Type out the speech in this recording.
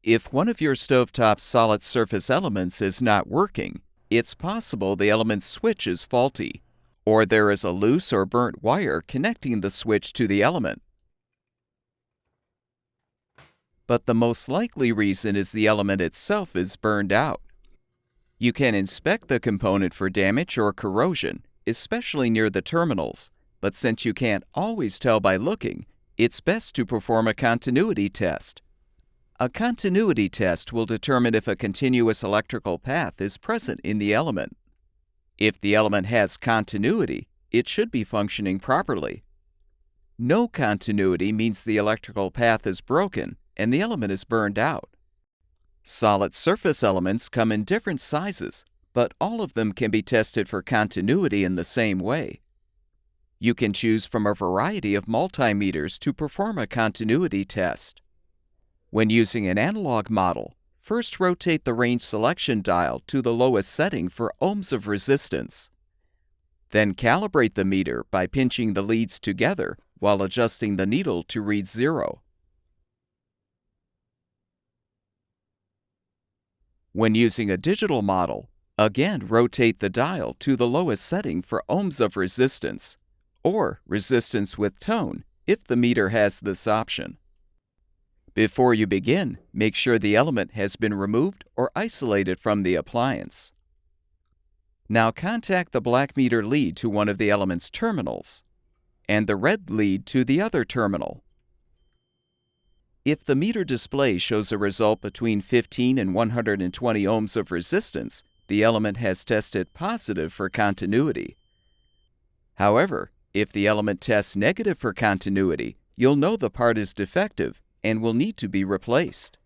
If one of your stovetop's solid surface elements is not working, it's possible the element switch is faulty, or there is a loose or burnt wire connecting the switch to the element. But the most likely reason is the element itself is burned out. You can inspect the component for damage or corrosion, especially near the terminals, but since you can't always tell by looking, it's best to perform a continuity test. A continuity test will determine if a continuous electrical path is present in the element. If the element has continuity, it should be functioning properly. No continuity means the electrical path is broken and the element is burned out. Solid surface elements come in different sizes, but all of them can be tested for continuity in the same way. You can choose from a variety of multimeters to perform a continuity test. When using an analog model, first rotate the range selection dial to the lowest setting for ohms of resistance. Then calibrate the meter by pinching the leads together while adjusting the needle to read 0. When using a digital model, again rotate the dial to the lowest setting for ohms of resistance, or resistance with tone if the meter has this option. Before you begin, make sure the element has been removed or isolated from the appliance. Now contact the black meter lead to one of the element's terminals, and the red lead to the other terminal. If the meter display shows a result between 15 and 120 ohms of resistance, the element has tested positive for continuity. However, if the element tests negative for continuity, you'll know the part is defective and will need to be replaced.